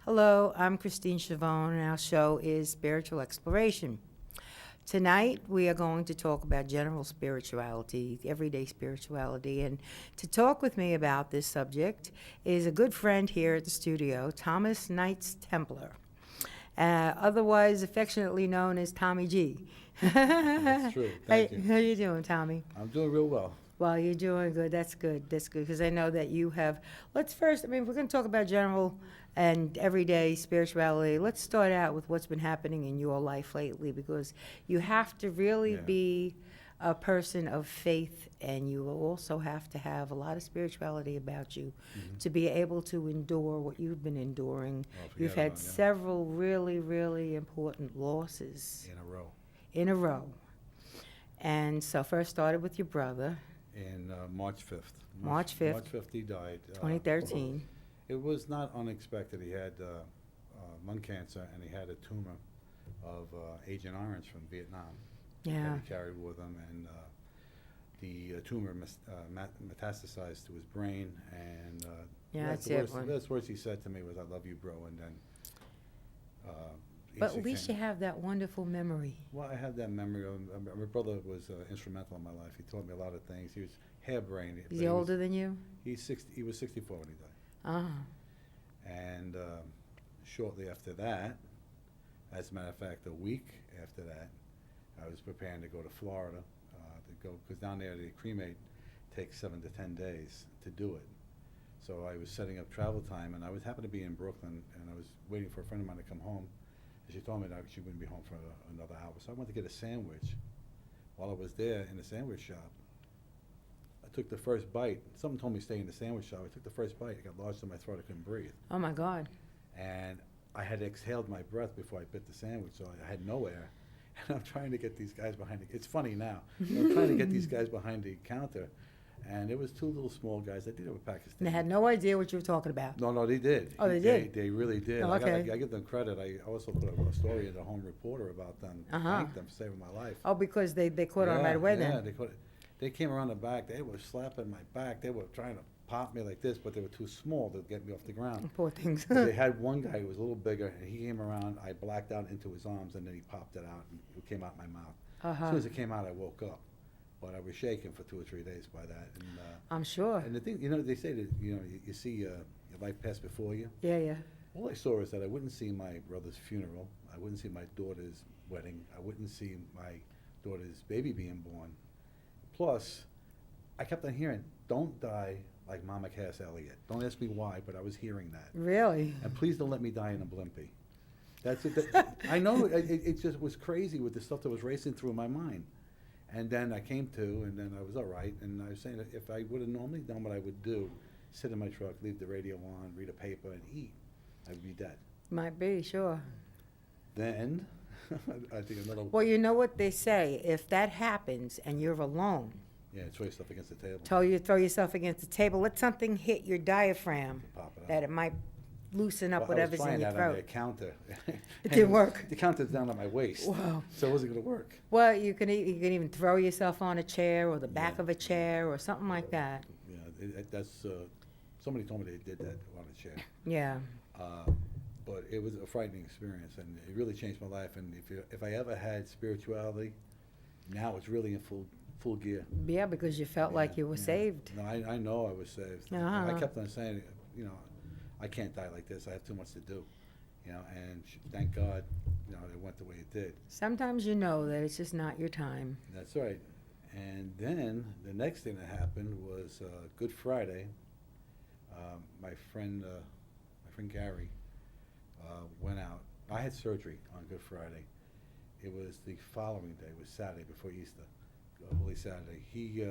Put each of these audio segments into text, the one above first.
Hello, I'm Christine Schiavone, and our show is Spiritual Exploration. Tonight, we are going to talk about general spirituality, everyday spirituality, and to talk with me about this subject is a good friend here at the studio, Thomas Knights Templar, otherwise affectionately known as Tommy G. That's true. Thank you. How you doing, Tommy? I'm doing real well. Well, you're doing good. That's good. That's good. Because I know that you have. Let's first, we're going to talk about general and everyday spirituality. Let's start out with what's been happening in your life lately, because you have to really be a person of faith, and you also have to have a lot of spirituality about you to be able to endure what you've been enduring. You've had several really, really important losses In a row. And so first started with your brother. In March 5th. March 5th. March 5th he died. 2013. It was not unexpected. He had lung cancer, and he had a tumor of Agent Orange from Vietnam. Yeah. That he carried with him, and the tumor metastasized to his brain, and that's it. The last words he said to me was, "I love you, bro," and then but at least you have that wonderful memory. Well, I have that memory. My brother was instrumental in my life. He taught me a lot of things. He was harebrained. Is he older than you? He was 64 when he died. Ah. And shortly after that, as a matter of fact, a week after that, I was preparing to go to Florida because down there the cremate takes 7 to 10 days to do it. So I was setting up travel time, and I happened to be in Brooklyn, and I was waiting for a friend of mine to come home. She told me that she wouldn't be home for another hour. So I went to get a sandwich. While I was there in the sandwich shop, I took the first bite. Someone told me to stay in the sandwich shop. I took the first bite. It got lodged in my throat. I couldn't breathe. Oh, my God. And I had exhaled my breath before I bit the sandwich, so I had no air. And I'm trying to get these guys behind the... It's funny now. I'm trying to get these guys behind the counter. And it was two little small guys. I think they were Pakistani. They had no idea what you were talking about. No, they did. Oh, they did? They really did. Oh, okay. I give them credit. I also put a story in the Home Reporter about them. Thank them for saving my life. Oh, because they caught on right away then. Yeah, they came around the back. They were slapping my back. They were trying to pop me like this, but they were too small to get me off the ground. Poor things. They had one guy who was a little bigger, and he came around. I blacked out into his arms, and then he popped it out, and it came out my mouth. As soon as it came out, I woke up. But I was shaken for 2 or 3 days by that. And, I'm sure. And the thing, they say that, you see your life pass before you. Yeah. All I saw is that I wouldn't see my brother's funeral. I wouldn't see my daughter's wedding. I wouldn't see my daughter's baby being born. Plus, I kept on hearing, "Don't die like Mama Cass Elliot." Don't ask me why, but I was hearing that. Really? And please don't let me die in a blimpie. That's it. I know it just was crazy with the stuff that was racing through my mind. And then I came to, and then I was all right. And I was saying that if I would have normally done what I would do, sit in my truck, leave the radio on, read a paper, and eat, I would be dead. Might be, sure. Then, I think another... Well, you know what they say, if that happens and you're alone... Yeah, throw yourself against the table. Throw yourself against the table. Let something hit your diaphragm that it might loosen up whatever's in your throat. I was trying that on the counter. It didn't work. The counter's down at my waist. Wow. So it wasn't going to work. Well, you can even throw yourself on a chair or the back of a chair or something like that. Yeah, that's... somebody told me they did that on a chair. Yeah. But it was a frightening experience, and it really changed my life. And if I ever had spirituality, now it's really in full gear. Yeah, because you felt like you were saved. No, I know I was saved. I kept on saying, I can't die like this. I have too much to do. And thank God, it went the way it did. Sometimes you know that it's just not your time. That's right. And then the next thing that happened was Good Friday. My friend Gary went out. I had surgery on Good Friday. It was the following day. It was Saturday before Easter, Holy Saturday. He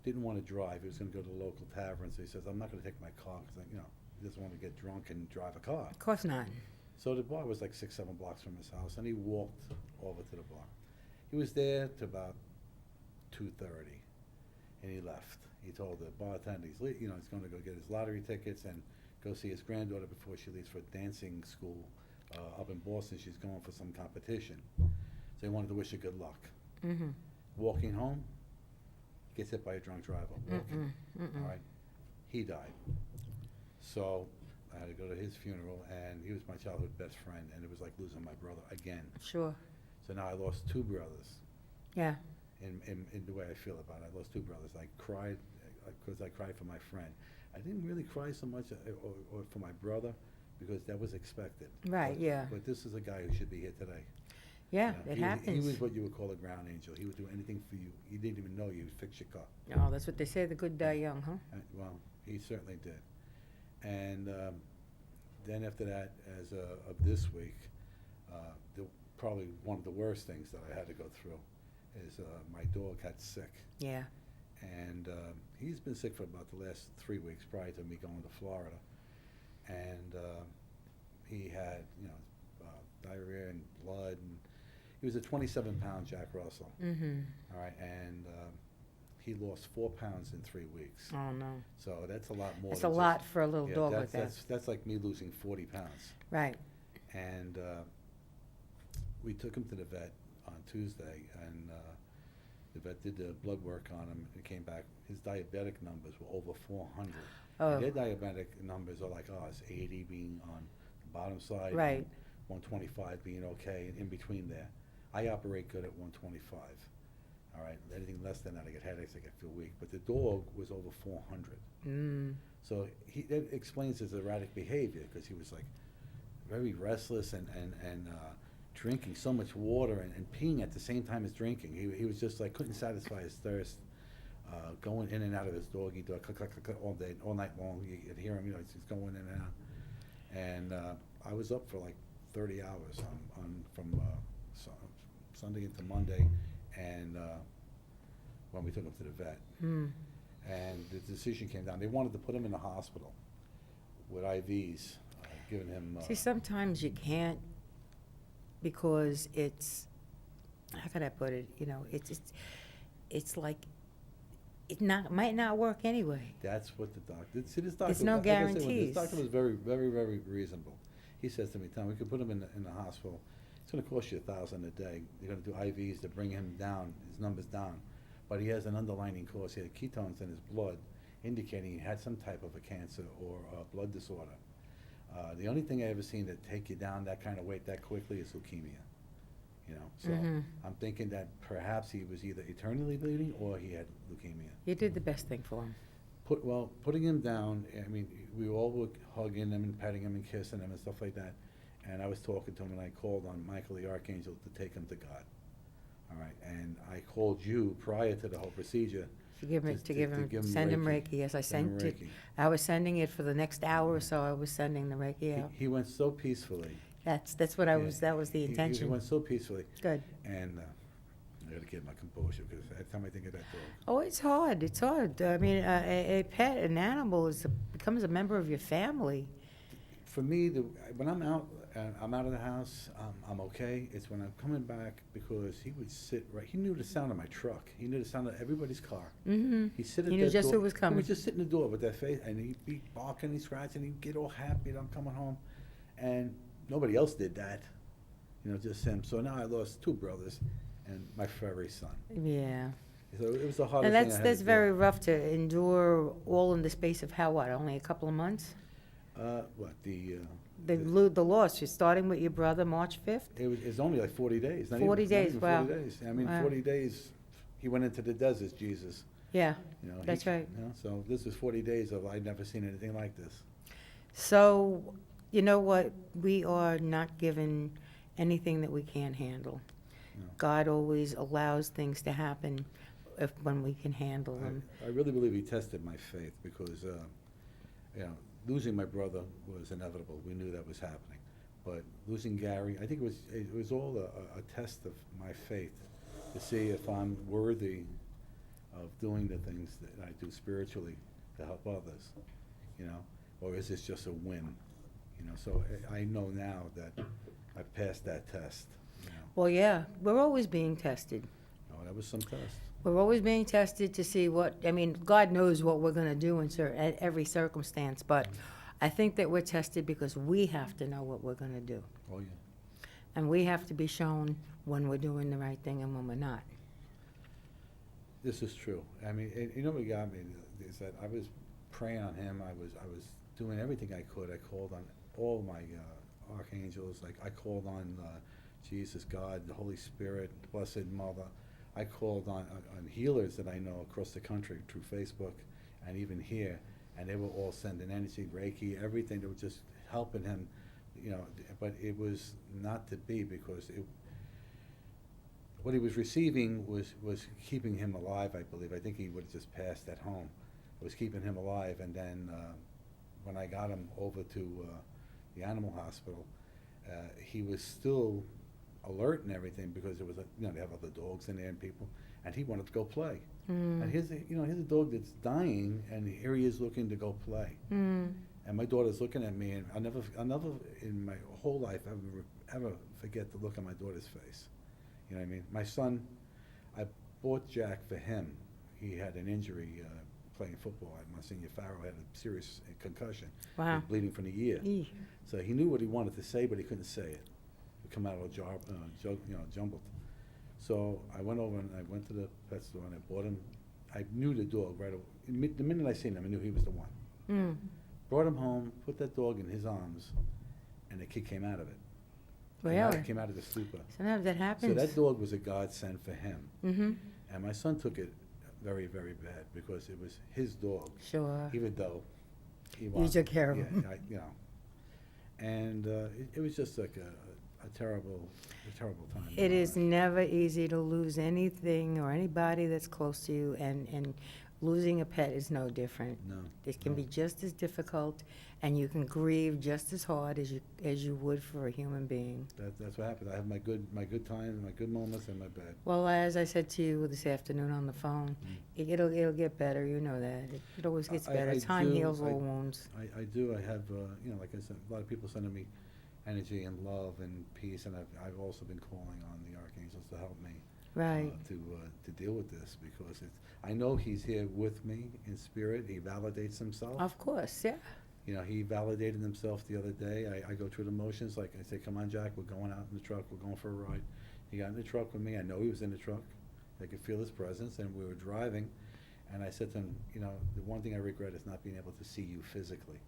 didn't want to drive. He was going to go to the local tavern. So he says, "I'm not going to take my car because he doesn't want to get drunk and drive a car." Of course not. So the bar was like 6-7 blocks from his house, and he walked over to the bar. He was there to about 2:30, and he left. He told the bartender he's going to go get his lottery tickets and go see his granddaughter before she leaves for dancing school up in Boston. She's going for some competition. So he wanted to wish her good luck. Mm-hmm. Walking home, gets hit by a drunk driver. Walking. All right. He died. So I had to go to his funeral, and he was my childhood best friend, and it was like losing my brother again. Sure. So now I lost two brothers. Yeah. In the way I feel about it, I lost two brothers. I cried because I cried for my friend. I didn't really cry so much or for my brother because that was expected. Right, yeah. But this is a guy who should be here today. Yeah, You know, it he happens. was what you would call a ground angel. He would do anything for you. You didn't even know you would fix your car. Oh, that's what they say, the good die young, huh? Well, he certainly did. And then after that, as of this week, probably one of the worst things that I had to go through is my dog got sick. Yeah. And he's been sick for about the last 3 weeks prior to me going to Florida. And he had, diarrhea and blood. And he was a 27-pound Jack Russell. Mm-hmm. All right, and he lost 4 pounds in 3 weeks. Oh, no. So that's a lot more. It's a than lot just- for a little yeah, dog like that. That's like me losing 40 pounds. Right. And we took him to the vet on Tuesday, and the vet did the blood work on him. It came back, his diabetic numbers were over 400. Oh. And their diabetic numbers are like ours, 80 being on the bottom side, Right. 125 being okay, and in between there. I operate good at 125. All right, anything less than that, I get headaches, I get feel weak. But the dog was over 400. Mm. So that explains his erratic behavior, because he was like very restless and drinking so much water and peeing at the same time as drinking. He was just like, couldn't satisfy his thirst, going in and out of his doggy door, click, click, click, click, all day, all night long. You could hear him, he's going in and out. And I was up for like 30 hours from Sunday into Monday, and when we took him to the vet. Mm. And the decision came down. They wanted to put him in the hospital with IVs, giving him. See, sometimes you can't because it's, how can I put it? It's like it might not work anyway. That's what the doctor. See, this doctor. There's no like I said, guarantees. This doctor was very, very, very reasonable. He says to me, "Tom, we could put him in the hospital. It's going to cost you $1,000 a day. You're going to do IVs to bring him down, his numbers down, but he has an underlying cause. He had ketones in his blood, indicating he had some type of a cancer or a blood disorder. The only thing I ever seen that take you down that kind of weight that quickly is leukemia. So Mhm. I'm thinking that perhaps he was either eternally bleeding or he had leukemia. You did the best thing for him. Putting him down, I mean, we all were hugging him and petting him and kissing him and stuff like that. And I was talking to him, and I called on Michael the Archangel to take him to God. All right, and I called you prior to the whole procedure. To give him, send him Reiki. Yes, I Send him sent it. Reiki. I was sending it for the next hour or so. I was sending the Reiki out. He went so peacefully. That's what that was the He intention. went so peacefully. Good. And I got to get my composure, because every time I think of that dog. Oh, it's hard. It's hard. I mean, a pet, an animal becomes a member of your family. For me, when I'm out of the house, I'm okay. It's when I'm coming back, because he would sit right. He knew the sound of my truck. He knew the sound of everybody's car. Mm-hmm. He'd sit at He knew that just door. who was coming. He would just sit in the door with that face, and he'd be barking and scratching. He'd get all happy that I'm coming home, and nobody else did that. Just him. So now I lost two brothers and my furry son. Yeah. So it was the hardest And thing I had that's to very rough to endure all in the space of only a couple of months? The loss, you're starting with your brother March 5th? It's only like 40 days. 40 days, wow. 40 days. I mean, Wow. 40 days, he went into the desert, Jesus. Yeah, that's right. So this was 40 days of, I'd never seen anything like this. So, you know what? We are not given anything that we can't handle. No. God always allows things to happen when we can handle them. I really believe he tested my faith, because, losing my brother was inevitable. We knew that was happening. But losing Gary, I think it was all a test of my faith, to see if I'm worthy of doing the things that I do spiritually to help others, or is this just a win? So I know now that I passed that test. Well, yeah, we're always being tested. Oh, that was some test. We're always being tested to see God knows what we're going to do in every circumstance, but I think that we're tested because we have to know what we're going to do. Oh, yeah. And we have to be shown when we're doing the right thing and when we're not. This is true. I mean, you know what got me is that I was praying on him. I was doing everything I could. I called on all my archangels. Like I called on Jesus, God, the Holy Spirit, Blessed Mother. I called on healers that I know across the country through Facebook and even here, and they were all sending energy, Reiki, everything. They were just helping him, you know. But it was not to be, because what he was receiving was keeping him alive, I believe. I think he would have just passed at home. It was keeping him alive, and then when I got him over to the animal hospital, he was still alert and everything, because there was they have other dogs in there and people, and he wanted to go play. And here's a dog that's dying, and here he is looking to go play. And my daughter's looking at me, and I'll never in my whole life ever forget the look on my daughter's face. You know what I mean? My son, I bought Jack for him. He had an injury playing football at Monsignor Farrell, had a serious concussion. Wow. He was bleeding from the ear. Eeh. So he knew what he wanted to say, but he couldn't say it. It would come out all jumbled. So I went over and I went to the pet store and I bought him. I knew the dog right away. The minute I seen him, I knew he was the one. Brought him home, put that dog in his arms, and the kid came out of it. Really? Came out of the stupor. Sometimes that happens. So that dog was a godsend for him. Mm-hmm. And my son took it very, very bad, because it was his dog. Sure. Even though he You wanted, took care of him. And it was just like a terrible time. It is never easy to lose anything or anybody that's close to you, and losing a pet is no different. No. It can no. be just as difficult, and you can grieve just as hard as you would for a human being. That's what happened. I have my good times, my good moments, and my bad. Well, as I said to you this afternoon on the phone, it'll get better. You know that. It always gets better. Time heals all wounds. I do. I have, like I said, a lot of people sending me energy and love and peace, and I've also been calling on the archangels to help me. Right. To deal with this, because I know he's here with me in spirit. He validates himself. Of course, yeah. You know, he validated himself the other day. I go through the motions, like I say, come on, Jack, we're going out in the truck, we're going for a ride. He got in the truck with me. I know he was in the truck. I could feel his presence, and we were driving. And I said to him, the one thing I regret is not being able to see you physically.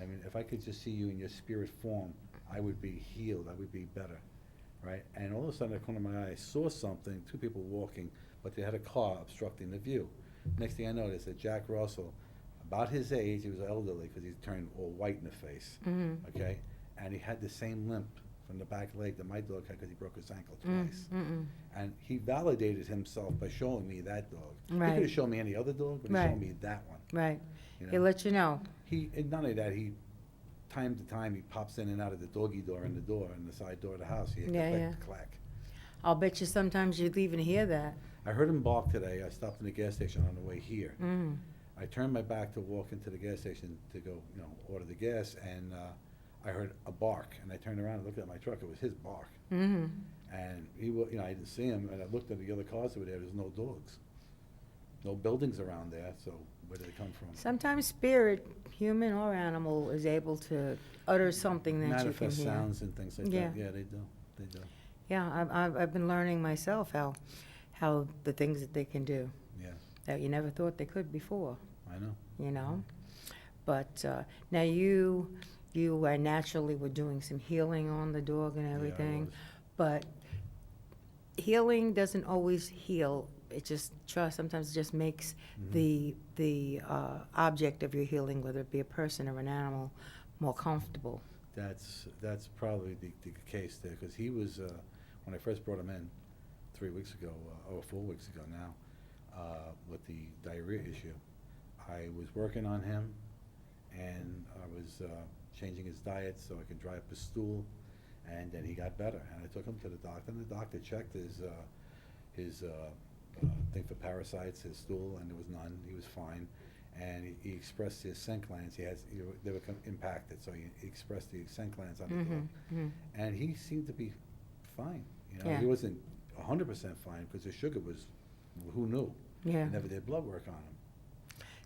I mean, if I could just see you in your spirit form, I would be healed. I would be better. Right? And all of a sudden, I corner of my eye, I saw something, two people walking, but they had a car obstructing the view. Next thing I noticed, that Jack Russell, about his age, he was elderly because he turned all white in the face, okay? And he had the same limp from the back leg that my dog had, because he broke his ankle twice. And he validated himself by showing me that dog. Right. He could have shown me any other dog, but he showed me that one. Right. You know? He'll let you know. And not only that, time to time, he pops in and out of the doggy door and the side door of the house. He had clack. I'll bet you sometimes you'd even hear that. I heard him bark today. I stopped in the gas station on the way here. I turned my back to walk into the gas station to go, order the gas, and I heard a bark. And I turned around and looked at my truck. It was his bark. And he, I didn't see him. And I looked at the other cars over there. There's no dogs, no buildings around there. So where did they come from? Sometimes spirit, human or animal, is able to utter something that you can Manifest hear. sounds and things like that. Yeah, they do. They do. Yeah, I've been learning myself how the things that they can do. Yeah. That you never thought they could before. I know. But now you naturally were doing some healing on the dog and everything. Yeah, I was. But healing doesn't always heal. It just sometimes it just makes the object of your healing, whether it be a person or an animal, more comfortable. That's probably the case there, because he was, when I first brought him in 3 weeks ago, or 4 weeks ago now, with the diarrhea issue, I was working on him, and I was changing his diet so I could dry up his stool, and then he got better. And I took him to the doctor, and the doctor checked his thing for parasites, his stool, and there was none. He was fine. And he expressed his scent glands. They were impacted, so he expressed the scent glands on the dog. And he seemed to be fine. Yeah. He wasn't 100% fine, because his sugar was, who knew? Yeah. Never did blood work on him.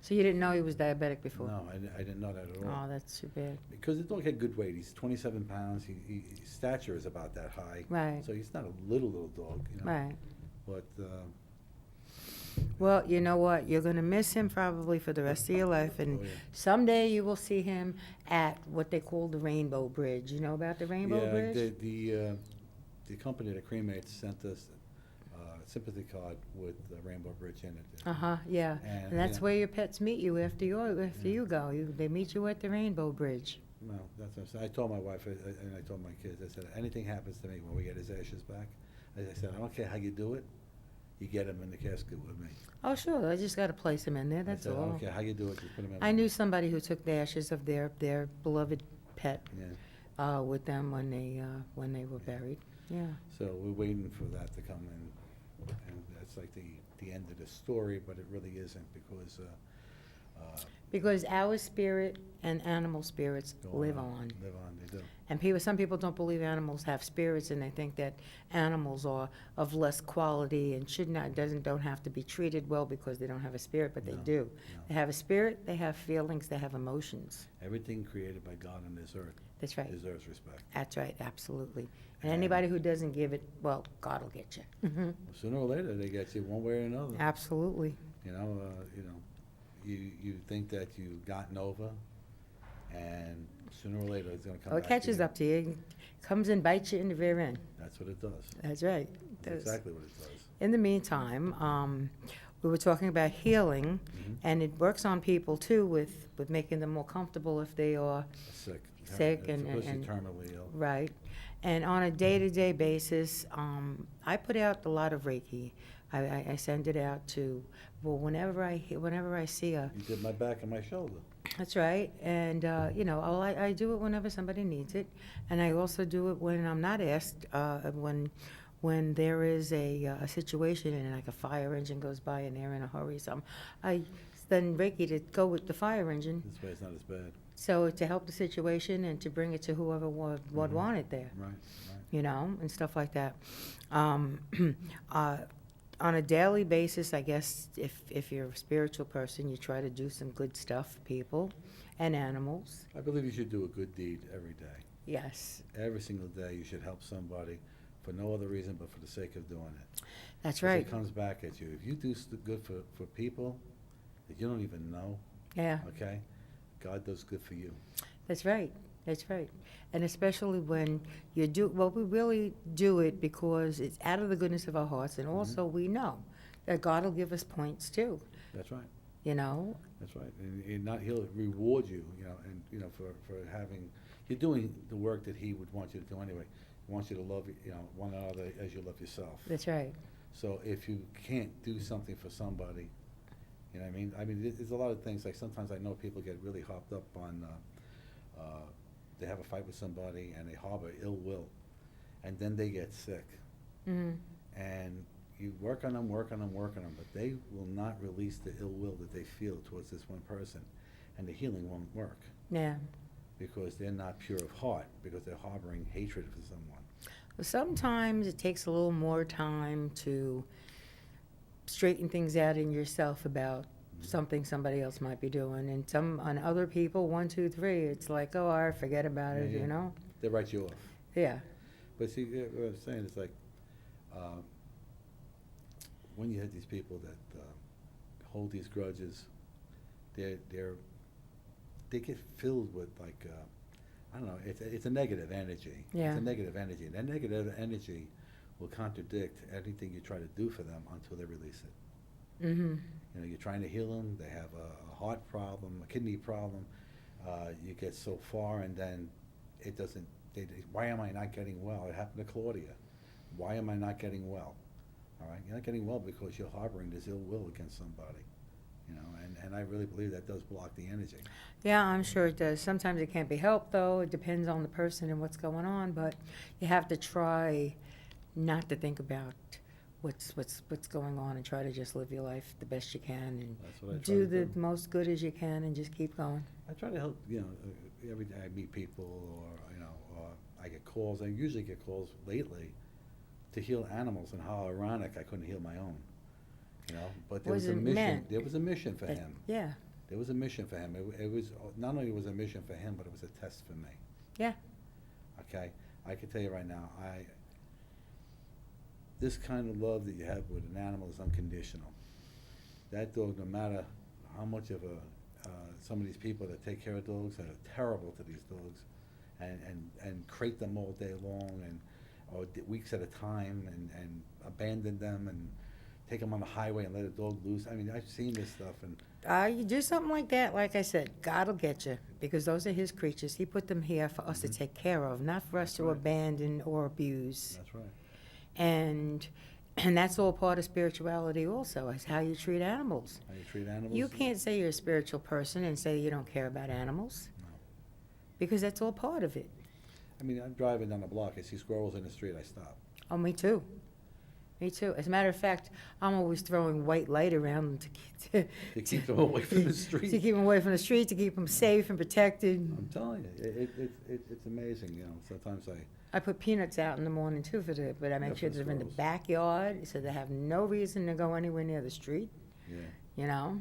So you didn't know he was diabetic before? No, I didn't know that at all. Oh, that's too bad. Because the dog had good weight. He's 27 pounds. His stature is about that high. Right. So he's not a little dog. Right. But Well, you know what? You're gonna miss him probably for the rest of your life, and Oh, yeah. someday you will see him at what they call the Rainbow Bridge. You know about the Rainbow Yeah, Bridge? the company that cremates sent us a sympathy card with the Rainbow Bridge in it. Uh-huh, yeah. And, And that's yeah. where your pets meet you after Yeah. you go. They meet you at the Rainbow Bridge. No, that's what I'm saying. I told my wife, and I told my kids, I said, anything happens to me when we get his ashes back, I said, I don't care how you do it, you get him in the casket with me. Oh, sure, I just gotta place him in there, that's I said, I all. don't care how you do it, just put him in. I knew somebody who took the ashes of their beloved pet Yeah, with them when they were buried. Yeah. so we're waiting for that to come in, and that's like the end of the story, but it really isn't, because, Because our spirit and animal spirits go live on. Live on, they do. And some people don't believe animals have spirits, and they think that animals are of less quality and don't have to be treated well because they don't have a spirit, but they No, do. no. They have a spirit, they have feelings, they have emotions. Everything created by God on this earth That's right. deserves respect. That's right, absolutely. And And- anybody who doesn't give it, well, God will get you. Well, sooner or later, they get you one way or another. Absolutely. You know, you think that you've gotten over, and sooner or later, it's gonna come Oh, back it to catches you. up to you, comes and bites you in the rear end. That's what it does. That's right. It That's does. exactly what it does. In the meantime, we were talking about healing, Mhm. and it works on people too with making them more comfortable if they are Sick. Sick and- Especially and- terminally ill. right. And on a day-to-day basis, I put out a lot of Reiki. I send it out to, well, whenever I see a, You did my back and my shoulder. that's right, and, I do it whenever somebody needs it, and I also do it when I'm not asked, when there is a situation and like a fire engine goes by and they're in a hurry, so I send Reiki to go with the fire engine, This way it's not as bad. so to help the situation and to bring it to whoever would Mhm. want it there, Right, and stuff like that. On a daily basis, I guess, if you're a spiritual person, you try to do some good stuff for people and animals. I believe you should do a good deed every day. Yes, Every single day, you should help somebody for no other reason but for the sake of doing it. that's 'Cause right. it comes back at you. If you do good for people that you don't even know, Yeah, okay, God does good for you. that's right. That's right. And especially when we really do it because it's out of the goodness of our hearts, and also we know that God will give us points too, That's right. you know? That's right. And he'll reward you, for having, you're doing the work that he would want you to do anyway. He wants you to love, one another as you love yourself. That's right. So if you can't do something for somebody, you know what I mean? I mean, there's a lot of things, like sometimes I know people get really hopped up on, they have a fight with somebody and they harbor ill will, and then they get sick. Mm, And you work on them, but they will not release the ill will that they feel towards this one person, and the healing won't work, yeah. because they're not pure of heart, because they're harboring hatred for someone. Sometimes it takes a little more time to straighten things out in yourself about something somebody else might be doing, and on other people, 1, 2, 3, it's like, oh, I forget about it, Yeah, yeah. They write you off. Yeah, But see, what I'm saying is like, when you have these people that hold these grudges, they get filled with like, I don't know, it's a negative energy. Yeah. It's a negative energy. And that negative energy will contradict anything you try to do for them until they release it. mm-hmm, You're trying to heal them, they have a heart problem, a kidney problem, you get so far and then it doesn't, why am I not getting well? It happened to Claudia. Why am I not getting well? All right, you're not getting well because you're harboring this ill will against somebody, and I really believe that does block the energy. yeah, I'm sure it does. Sometimes it can't be helped, though, it depends on the person and what's going on, but you have to try not to think about what's going on and try to just live your life the best you can and That's what I try do to the do. most good as you can and just keep going. I try to help, every day I meet people or I get calls. I usually get calls lately to heal animals, and how ironic I couldn't heal my own, but there was a Wasn't mission. meant. There was a mission for That- him. Yeah, There was a mission for him. It was, not only was a mission for him, but it was a test for me. yeah, Okay? I can tell you right now, this kind of love that you have with an animal is unconditional. that dog, no matter how much of some of these people that take care of dogs that are terrible to these dogs, and crate them all day long, or weeks at a time, and abandon them, and take them on the highway and let a dog loose. I mean, I've seen this stuff, and You do something like that, like I said, God will get you, because those are his creatures. He put them here for us to take care of, not for us That's to right. abandon or abuse. that's right. And that's all part of spirituality also, is how you treat animals. How you treat animals. You can't say you're a spiritual person and say you don't care about animals, No. because that's all part of it. I mean, I'm driving down the block, I see squirrels in the street, I stop. Oh, me too. Me too. As a matter of fact, I'm always throwing white light around to To keep them away from the to street. keep them away from the street, to keep them safe and protected. I'm telling you, it's amazing, you know, sometimes I put peanuts out in the morning too but I Yeah, make for sure the they're in the squirrels. backyard, so they have no reason to go anywhere near the street, yeah, you know?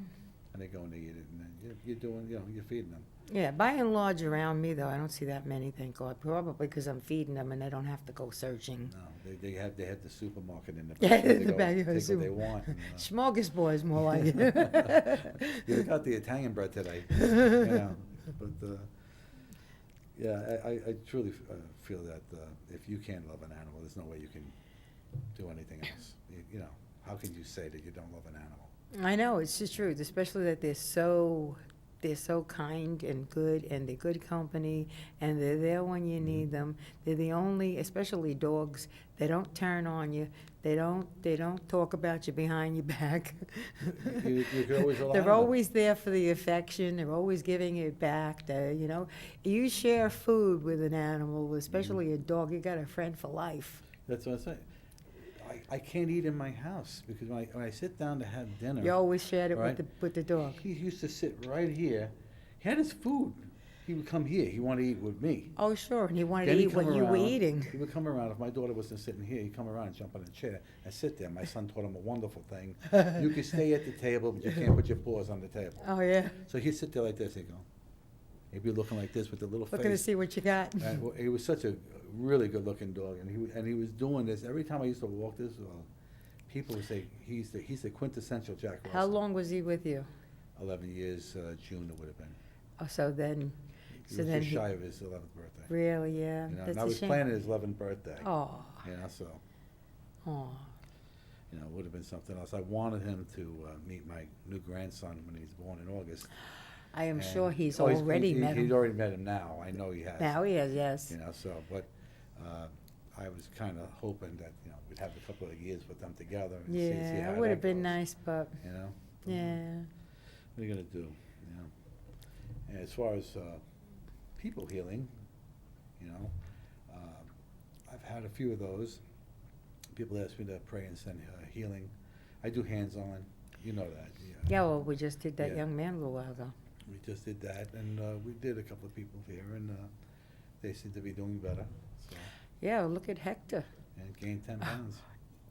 and they go and they eat it, and then you're doing, you know, you're feeding them. Yeah, by and large around me though, I don't see that many, thank God. Probably because I'm feeding them and they don't have to go searching. No, they have the supermarket in the Yeah, backyard. the They go backyard take what they super- want. And, Smorgasbord is more like it. you got the Italian bread today, you know, but, yeah, I truly feel that if you can't love an animal, there's no way you can do anything else. You know, how can you say that you don't love an animal? I know, it's the truth, especially that they're so kind and good, and they're good company, and they're there when you need them. They're the only, especially dogs, they don't turn on you. They don't talk about you behind your back. You can always rely on They're them. always there for the affection. They're always giving it back. You know, you share food with an animal, especially a dog. You got a friend for life. That's what I'm saying. I can't eat in my house because when I sit down to have dinner. You always shared it Right. with the dog. He used to sit right here. He had his food. He would come here. He wanted to eat with me. Oh, sure, and he wanted Then to he'd eat what come you were around. eating. He would come around. If my daughter wasn't sitting here, he'd come around and jump on a chair and sit there. My son taught him a wonderful thing. You can stay at the table, but you can't put your paws on the table. Oh, yeah. So he'd sit there like this. He'd go. He'd be looking like this with the little Looking to face. see what you got. And he was such a really good-looking dog, and he was doing this every time I used to walk this. People would say he's the quintessential Jack Russell. How long was he with you? 11 years, June it would have been. Oh, so then, He so was then just he, shy of his 11th birthday. really, yeah, You know, that's and I a was shame. planning his 11th birthday. Oh, You know, so oh, you know, it would have been something else. I wanted him to meet my new grandson when he's born in August. I am And- sure he's oh, already met He's him. already met him now. I know he has. Now he is, yes. You know, so but I was kind of hoping that we'd have a couple of years with them together and see Yeah, how it would that have been goes, nice, but, You know. yeah. What are you gonna do? You know. And as far as people healing, you know, I've had a few of those. People ask me to pray and send healing. I do hands-on. You know that. Yeah, well, we just did that Yeah. young man a little while ago. We just did that, and we did a couple of people here, and they seem to be doing better. So, Yeah, look at Hector. and gained 10 pounds.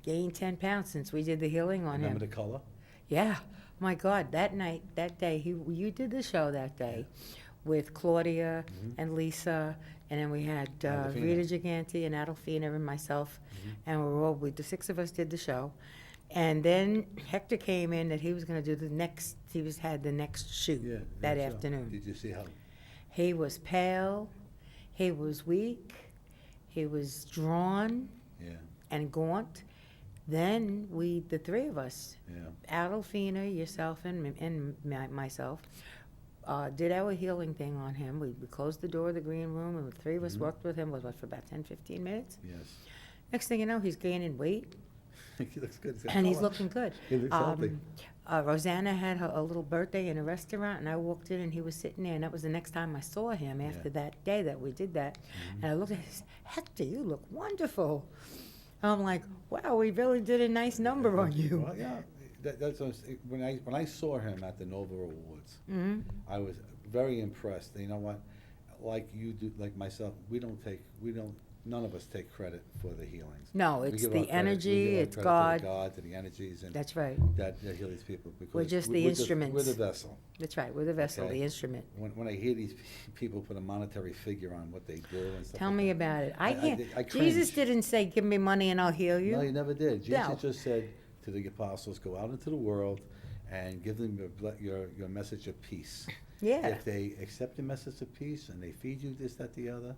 Gained 10 pounds since we did the healing on Remember him. the color? Yeah, my God, that night, that day, you did the show that day with Claudia Mhm. and Lisa, and then we had Adolfina. Rita Giganti and Adolfina and myself, and the 6 of us did the show. And then Hector came in that he was gonna do the next shoot Yeah. that yeah, so, afternoon. Did you see how? He was pale, he was weak, he was drawn Yeah, and gaunt. Then the 3 of us, yeah. Adolfina, yourself, and myself, did our healing thing on him. We closed the door of the green room, and the 3 of us Mhm. worked with him, for about 10, 15 minutes. Yes. Next thing you know, he's gaining weight, He looks good. got and he's color. looking good. He looks healthy. Rosanna had a little birthday in a restaurant, and I walked in, and he was sitting there, and that was the next time I saw him after Yeah. that day that we did that. Mhm. And I looked at him, Hector, you look wonderful. I'm like, wow, we really did a nice number on you. Well, yeah, that's what when I saw him at the Nova Awards, Mhm. I was very impressed. And you know what? Like you do, like myself, none of us take credit for the healings. No, We it's give the our credit- we energy, give our it's credit God. To God, to the energies, and That's right. that heal these people. Because We're just the we're instruments. We're the vessel. That's right. We're the vessel, Okay. the instrument. When I hear these people put a monetary figure on what they do and stuff. Tell like me that, about it. I Jesus cringe. didn't say, give me money and I'll heal you. No, he never did. Jesus No. just said to the apostles, go out into the world and give them your message of peace. Yeah. If they accept the message of peace and they feed you this, that, the other,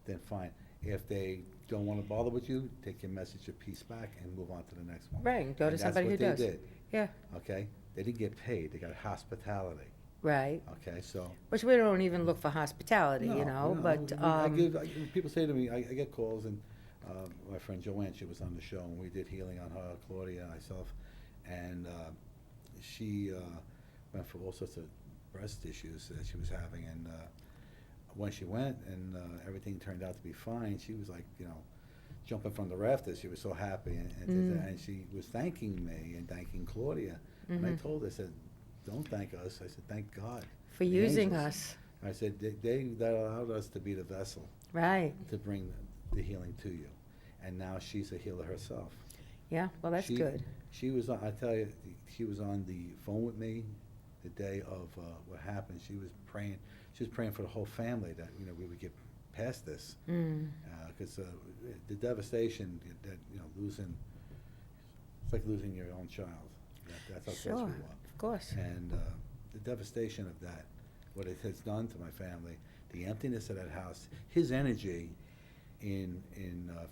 then fine. If they don't want to bother with you, take your message of peace back and move on to the next one. Right, go to And somebody who does. That's what they did, Yeah, okay? They didn't get paid, they got hospitality, right. okay, so. Which we don't even look for hospitality, you know, but, People say to me, I get calls, and my friend Joanne, she was on the show, and we did healing on her, Claudia, and myself, and she went for all sorts of breast issues that she was having, and when she went and everything turned out to be fine, she was like, jumping from the rafters. She was so happy, and she was thanking me and thanking Claudia. And I told her, I said, don't thank us. I said, thank God. for the using angels. us, I said, that allowed us to be the vessel right. to bring the healing to you. And now she's a healer herself. Yeah, well, that's good. She was on, I tell you, she was on the phone with me the day of what happened. She was praying for the whole family that, we would get past this. Because the devastation that, losing, it's like losing your own child. That's how close we Sure, were. of course. And the devastation of that, what it has done to my family, the emptiness of that house, his energy in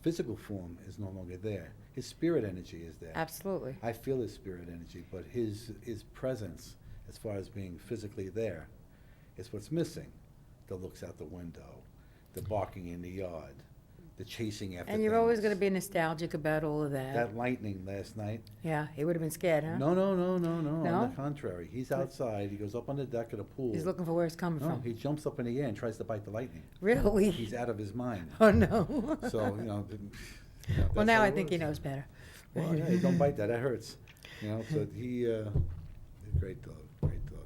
physical form is no longer there. His spirit energy is there. Absolutely. I feel his spirit energy, but his presence, as far as being physically there, is what's missing. The looks out the window, the barking in the yard, the chasing after And you're always things. going to be nostalgic about all of that. That lightning last night. Yeah, he would have been scared, huh? No. No? On the contrary, he's outside. He goes up on the deck of the pool. He's looking for where it's coming No, from. he jumps up in the air and tries to bite the lightning. Really? He's out of his mind. Oh, no. So, Well, that's now how I it think he was. knows better. Well, yeah, don't bite that. That hurts. So he's a great dog. Great dog.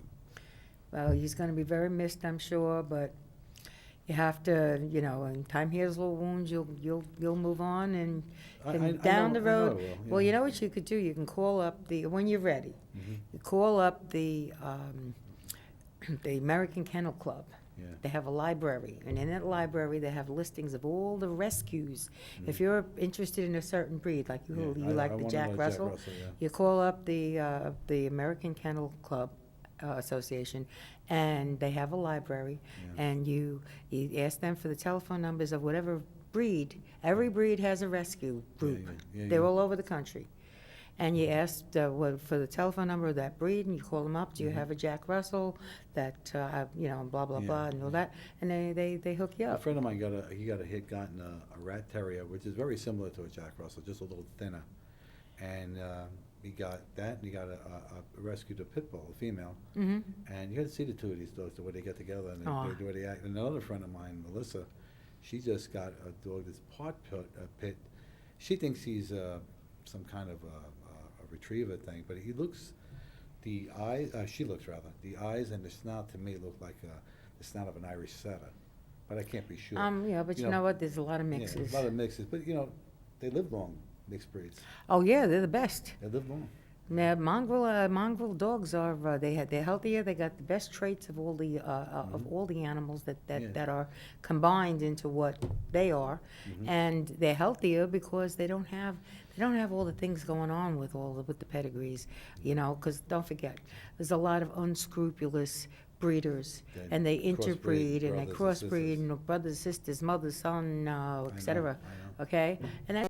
Well, he's going to be very missed, I'm sure, but you have to, and time heals all wounds, you'll move on, and down the I know road. I will, Well, you know what you could do? You can call up when you're ready, Mhm. you call up the American Kennel Club. Yeah. They have a library, and in that library, they have listings of all the rescues. If you're interested in a certain breed, like you Mm-hmm. Yeah, you I like the wanna Jack know Russell, yeah. you call up the American Kennel Club Association, and they have a library, Yeah. and you ask them for the telephone numbers of whatever breed. Every breed has a rescue group. yeah, They're yeah. all over the country. And you ask for the telephone number of that breed, and you call them up. Do you have a Jack Russell that, blah, blah, Yeah, blah, and all yeah. that, and they hook you A up. friend of mine gotten a rat terrier, which is very similar to a Jack Russell, just a little thinner. And he got that, and he got a rescued a pit bull, a female. Mm-hmm. And you got to see the two of these dogs, the way they get together and Aw. the way they act. And another friend of mine, Melissa, she just got a dog that's part pit. She thinks he's some kind of a retriever thing, but he looks, the eyes and the snout to me look like the snout of an Irish setter. But I can't be sure. Yeah, but you know what? There's a lot of Yeah, mixes. a lot of mixes, but they live long, mixed breeds. Oh, yeah, they're the best. They live long. Yeah, mongrel dogs are they're healthier. They got the best traits of all the animals that are combined into what they are, and they're healthier because they don't have all the things going on with the pedigrees, because don't forget, there's a lot of unscrupulous breeders, That and they crossbreed interbreed and they brothers and crossbreed, sisters. brothers, sisters, mother, son, I etc. know. Okay, and that